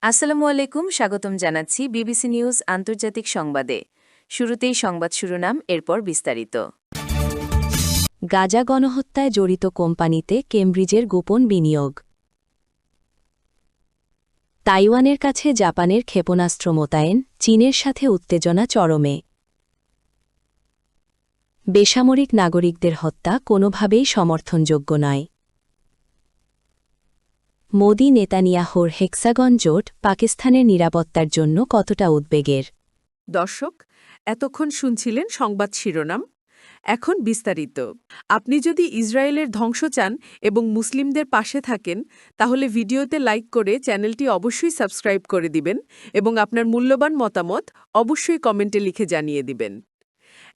আসসালামু আলাইকুম, স্বাগতম জানাচ্ছি বিবিসি নিউজ আন্তর্জাতিক সংবাদে। শুরুতেই সংবাদ শিরোনাম, এরপর বিস্তারিত। গাজা গণহত্যায় জড়িত কোম্পানিতে কেমব্রিজের গোপন বিনিয়োগ। তাইওয়ানের কাছে জাপানের ক্ষেপণাস্ত্র মোতায়েন, চীনের সাথে উত্তেজনা চরমে। বেসামরিক নাগরিকদের হত্যা কোনোভাবেই সমর্থনযোগ্য নয়। মোদি নেতানিয়াহুর হেক্সাগন জোট পাকিস্তানের নিরাপত্তার জন্য কতটা উদ্বেগের। দর্শক, এতক্ষণ শুনছিলেন সংবাদ শিরোনাম। এখন বিস্তারিত। আপনি যদি ইসরায়েলের ধ্বংস চান এবং মুসলিমদের পাশে থাকেন, তাহলে ভিডিওতে লাইক করে চ্যানেলটি অবশ্যই সাবস্ক্রাইব করে দিবেন এবং আপনার মূল্যবান মতামত অবশ্যই কমেন্টে লিখে জানিয়ে দিবেন।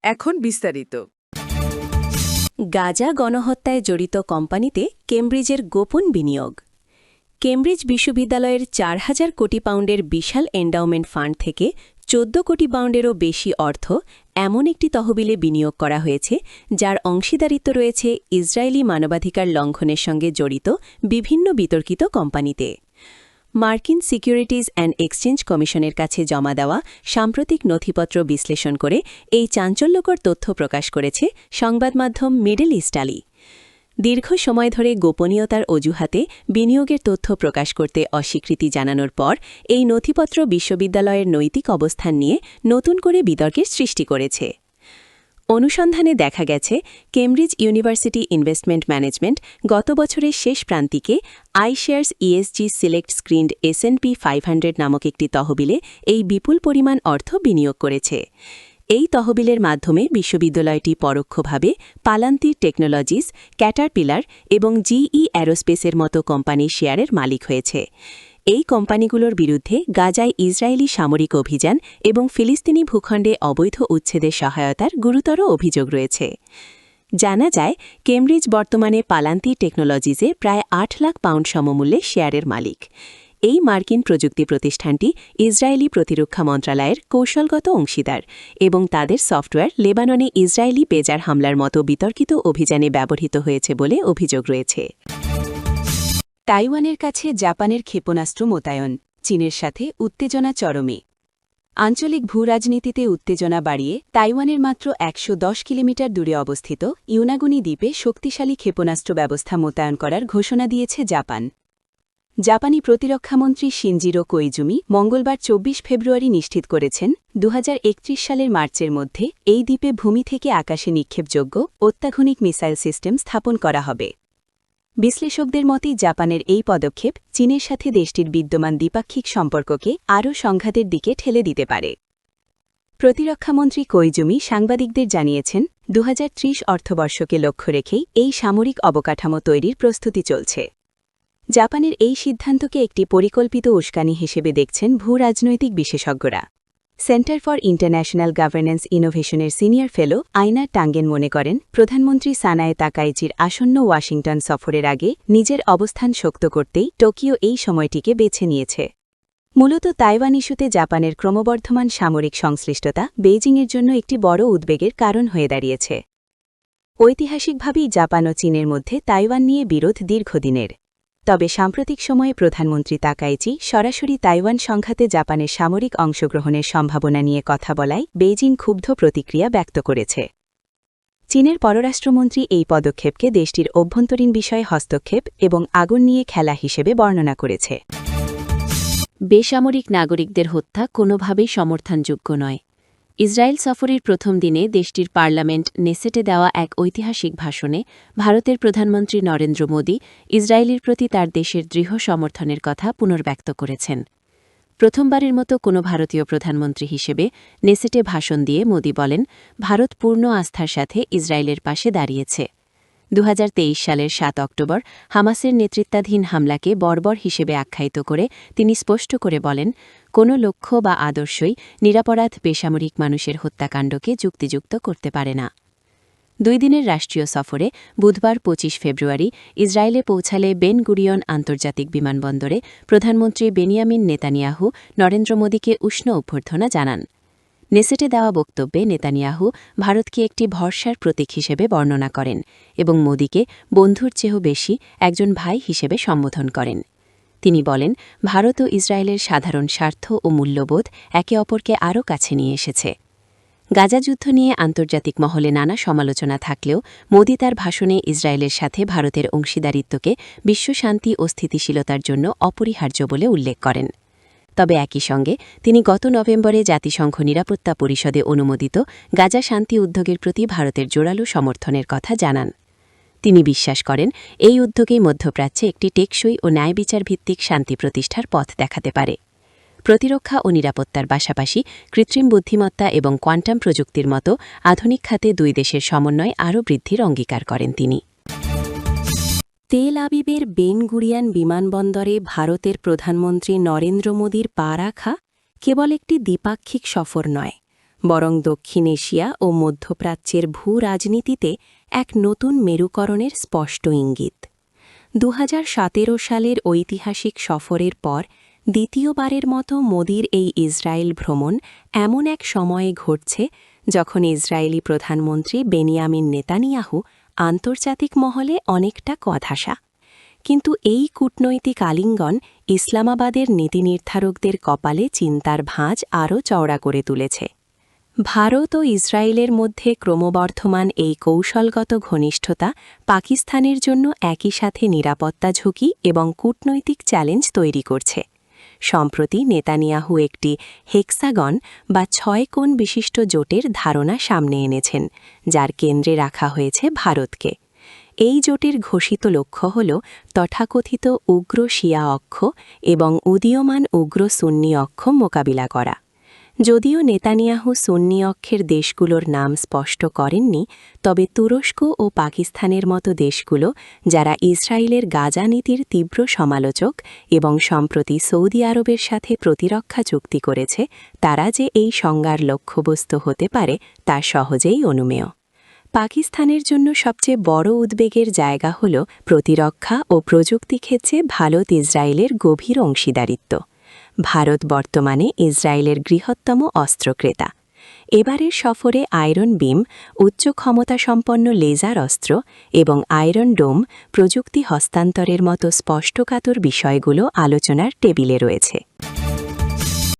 এখন বিস্তারিত। গাজা গণহত্যায় জড়িত কোম্পানিতে কেমব্রিজের গোপন বিনিয়োগ। কেমব্রিজ বিশ্ববিদ্যালয়ের ৪,০০০ কোটি পাউন্ডের বিশাল এন্ডাওমেন্ট ফান্ড থেকে ১৪ কোটি পাউন্ডেরও বেশি অর্থ এমন একটি তহবিলে বিনিয়োগ করা হয়েছে, যার অংশীদারিত্ব রয়েছে ইসরায়েলি মানবাধিকার লঙ্ঘনের সঙ্গে জড়িত বিভিন্ন বিতর্কিত কোম্পানিতে। মার্কিন সিকিউরিটিজ অ্যান্ড এক্সচেঞ্জ কমিশনের কাছে জমা দেওয়া সাম্প্রতিক নথিপত্র বিশ্লেষণ করে এই চাঞ্চল্যকর তথ্য প্রকাশ করেছে সংবাদমাধ্যম মিডল ইস্ট আই। দীর্ঘ সময় ধরে গোপনীয়তার অজুহাতে বিনিয়োগের তথ্য প্রকাশ করতে অস্বীকৃতি জানানোর পর এই নথিপত্র বিশ্ববিদ্যালয়ের নৈতিক অবস্থান নিয়ে নতুন করে বিতর্কের সৃষ্টি করেছে। অনুসন্ধানে দেখা গেছে, কেমব্রিজ ইউনিভার্সিটি ইনভেস্টমেন্ট ম্যানেজমেন্ট গত বছরের শেষ প্রান্তিকে আইশেয়ার্স ইএসজি সিলেক্ট স্ক্রিনড S&P 500 নামক একটি তহবিলে এই বিপুল পরিমাণ অর্থ বিনিয়োগ করেছে। এই তহবিলের মাধ্যমে বিশ্ববিদ্যালয়টি পরোক্ষভাবে পালান্তি টেকনোলজিস, ক্যাটারপিলার এবং জিই অ্যারোস্পেসের মতো কোম্পানির শেয়ারের মালিক হয়েছে। এই কোম্পানিগুলোর বিরুদ্ধে গাজায় ইসরায়েলি সামরিক অভিযান এবং ফিলিস্তিনি ভূখণ্ডে অবৈধ উচ্ছেদের সহায়তার গুরুতর অভিযোগ রয়েছে। জানা যায়, কেমব্রিজ বর্তমানে পালান্তি টেকনোলজিসে প্রায় ৮ লাখ পাউন্ড সমমূল্যে শেয়ারের মালিক। এই মার্কিন প্রযুক্তি প্রতিষ্ঠানটি ইসরায়েলি প্রতিরক্ষা মন্ত্রণালয়ের কৌশলগত অংশীদার এবং তাদের সফটওয়্যার লেবাননে ইসরায়েলি পেজার হামলার মতো বিতর্কিত অভিযানে ব্যবহৃত হয়েছে বলে অভিযোগ রয়েছে। তাইওয়ানের কাছে জাপানের ক্ষেপণাস্ত্র মোতায়েন, চীনের সাথে উত্তেজনা চরমে। আঞ্চলিক ভূরাজনীতিতে উত্তেজনা বাড়িয়ে তাইওয়ানের মাত্র ১১০ কিলোমিটার দূরে অবস্থিত ইউনাগুনি দ্বীপে শক্তিশালী ক্ষেপণাস্ত্র ব্যবস্থা মোতায়েন করার ঘোষণা দিয়েছে জাপান। জাপানি প্রতিরক্ষামন্ত্রী শিনজিরো কোইজুমি মঙ্গলবার ২৪ ফেব্রুয়ারি নিশ্চিত করেছেন, ২০৩১ সালের মার্চের মধ্যে এই দ্বীপে ভূমি থেকে আকাশে নিক্ষেপযোগ্য অত্যাধুনিক মিসাইল সিস্টেম স্থাপন করা হবে। বিশ্লেষকদের মতে জাপানের এই পদক্ষেপ চীনের সাথে দেশটির বিদ্যমান দ্বিপাক্ষিক সম্পর্ককে আরও সংঘাতের দিকে ঠেলে দিতে পারে। প্রতিরক্ষামন্ত্রী কোইজুমি সাংবাদিকদের জানিয়েছেন, ২০৩০ অর্থবর্ষকে লক্ষ্য রেখেই এই সামরিক অবকাঠামো তৈরির প্রস্তুতি চলছে। জাপানের এই সিদ্ধান্তকে একটি পরিকল্পিত উস্কানি হিসেবে দেখছেন ভূরাজনৈতিক বিশেষজ্ঞরা। সেন্টার ফর ইন্টারন্যাশনাল গভর্নেন্স ইনোভেশনের সিনিয়র ফেলো আইনা টাঙ্গেন মনে করেন, প্রধানমন্ত্রী সানায়ে তাকাইচির আসন্ন ওয়াশিংটন সফরের আগে নিজের অবস্থান শক্ত করতেই টোকিও এই সময়টিকে বেছে নিয়েছে। মূলত তাইওয়ান ইস্যুতে জাপানের ক্রমবর্ধমান সামরিক সংশ্লিষ্টতা বেইজিংয়ের জন্য একটি বড় উদ্বেগের কারণ হয়ে দাঁড়িয়েছে। ঐতিহাসিকভাবেই জাপান ও চীনের মধ্যে তাইওয়ান নিয়ে বিরোধ দীর্ঘদিনের। তবে সাম্প্রতিক সময়ে প্রধানমন্ত্রী তাকাইচি সরাসরি তাইওয়ান সংঘাতে জাপানের সামরিক অংশগ্রহণের সম্ভাবনা নিয়ে কথা বলায় বেইজিং ক্ষুব্ধ প্রতিক্রিয়া ব্যক্ত করেছে। চীনের পররাষ্ট্রমন্ত্রী এই পদক্ষেপকে দেশটির অভ্যন্তরীণ বিষয়ে হস্তক্ষেপ এবং আগুন নিয়ে খেলা হিসেবে বর্ণনা করেছে। বেসামরিক নাগরিকদের হত্যা কোনোভাবেই সমর্থনযোগ্য নয়। ইসরায়েল সফরের প্রথম দিনে দেশটির পার্লামেন্ট নেসেটে দেওয়া এক ঐতিহাসিক ভাষণে ভারতের প্রধানমন্ত্রী নরেন্দ্র মোদি ইসরায়েলের প্রতি তার দেশের দৃঢ় সমর্থনের কথা পুনর্ব্যক্ত করেছেন। প্রথমবারের মতো কোনো ভারতীয় প্রধানমন্ত্রী হিসেবে নেসেটে ভাষণ দিয়ে মোদি বলেন, ভারত পূর্ণ আস্থার সাথে ইসরায়েলের পাশে দাঁড়িয়েছে। ২০২৩ সালের ৭ অক্টোবর হামাসের নেতৃত্বাধীন হামলাকে বর্বর হিসেবে আখ্যায়িত করে তিনি স্পষ্ট করে বলেন, কোনো লক্ষ্য বা আদর্শই নিরাপরাধ বেসামরিক মানুষের হত্যাকাণ্ডকে যুক্তিযুক্ত করতে পারে না। ২ দিনের রাষ্ট্রীয় সফরে বুধবার ২৫ ফেব্রুয়ারি ইসরায়েলে পৌঁছালে বেন গুরিয়ন আন্তর্জাতিক বিমানবন্দরে প্রধানমন্ত্রী বেনিয়ামিন নেতানিয়াহু নরেন্দ্র মোদিকে উষ্ণ অভ্যর্থনা জানান। নেসেটে দেওয়া বক্তব্যে নেতানিয়াহু ভারতকে একটি ভরসার প্রতীক হিসেবে বর্ণনা করেন এবং মোদিকে বন্ধুর চেয়েও বেশি একজন ভাই হিসেবে সম্বোধন করেন। তিনি বলেন, ভারত ও ইসরায়েলের সাধারণ স্বার্থ ও মূল্যবোধ একে অপরকে আরও কাছে নিয়ে এসেছে। গাজা যুদ্ধ নিয়ে আন্তর্জাতিক মহলে নানা সমালোচনা থাকলেও মোদি তার ভাষণে ইসরায়েলের সাথে ভারতের অংশীদারিত্বকে বিশ্বশান্তি ও স্থিতিশীলতার জন্য অপরিহার্য বলে উল্লেখ করেন। তবে একই সঙ্গে তিনি গত নভেম্বরে জাতিসংঘ নিরাপত্তা পরিষদে অনুমোদিত গাজা শান্তি উদ্যোগের প্রতি ভারতের জোরালো সমর্থনের কথা জানান। তিনি বিশ্বাস করেন, এই উদ্যোগেই মধ্যপ্রাচ্যে একটি টেকসই ও ন্যায়বিচার ভিত্তিক শান্তি প্রতিষ্ঠার পথ দেখাতে পারে। প্রতিরক্ষা ও নিরাপত্তার পাশাপাশি কৃত্রিম বুদ্ধিমত্তা এবং কোয়ান্টাম প্রযুক্তির মতো আধুনিক খাতে দুই দেশের সমন্বয় আরও বৃদ্ধির অঙ্গীকার করেন তিনি। তেল আবিবের বেন গুরিয়ান বিমানবন্দরে ভারতের প্রধানমন্ত্রী নরেন্দ্র মোদীর পা রাখা কেবল একটি দ্বিপাক্ষিক সফর নয়, বরং দক্ষিণ এশিয়া ও মধ্যপ্রাচ্যের ভূ-রাজনীতিতে এক নতুন মেরুকরণের স্পষ্ট ইঙ্গিত। 2017 সালের ঐতিহাসিক সফরের পর দ্বিতীয়বারের মতো মোদির এই ইসরায়েল ভ্রমণ এমন এক সময়ে ঘটছে যখন ইসরায়েলি প্রধানমন্ত্রী বেনিয়ামিন নেতানিয়াহু আন্তর্জাতিক মহলে অনেকটা কথাসা। কিন্তু এই কূটনৈতিক আলিঙ্গন ইসলামাবাদের নীতিনির্ধারকদের কপালে চিন্তার ভাঁজ আরও চওড়া করে তুলেছে। ভারত ও ইসরায়েলের মধ্যে ক্রমবর্ধমান এই কৌশলগত ঘনিষ্ঠতা পাকিস্তানের জন্য একই সাথে নিরাপত্তা ঝুঁকি এবং কূটনৈতিক চ্যালেঞ্জ তৈরি করছে। সম্প্রতি নেতানিয়াহু একটি হেক্সাগন বা 6 কোণ বিশিষ্ট জোটের ধারণা সামনে এনেছেন, যার কেন্দ্রে রাখা হয়েছে ভারতকে। এই জোটের ঘোষিত লক্ষ্য হল তথাকথিত উগ্র শিয়া অক্ষ এবং উদীয়মান উগ্র সুন্নি অক্ষ মোকাবিলা করা। যদিও নেতানিয়াহু সুন্নি অক্ষের দেশগুলোর নাম স্পষ্ট করেননি, তবে তুরস্ক ও পাকিস্তানের মতো দেশগুলো, যারা ইসরায়েলের গাজা নীতির তীব্র সমালোচক এবং সম্প্রতি সৌদি আরবের সাথে প্রতিরক্ষা চুক্তি করেছে, তারা যে এই সংজ্ঞার লক্ষ্যবস্তু হতে পারে তা সহজেই অনুমেয়। পাকিস্তানের জন্য সবচেয়ে বড় উদ্বেগের জায়গা হল প্রতিরক্ষা ও প্রযুক্তি ক্ষেত্রে ভারত ইসরায়েলের গভীর অংশীদারিত্ব। ভারত বর্তমানে ইসরায়েলের বৃহত্তম অস্ত্র ক্রেতা। এবারের সফরে আয়রন বিম, উচ্চ ক্ষমতাসম্পন্ন লেজার অস্ত্র এবং আয়রন ডোম প্রযুক্তি হস্তান্তরের মতো স্পষ্টকাতর বিষয়গুলো আলোচনার টেবিলে রয়েছে।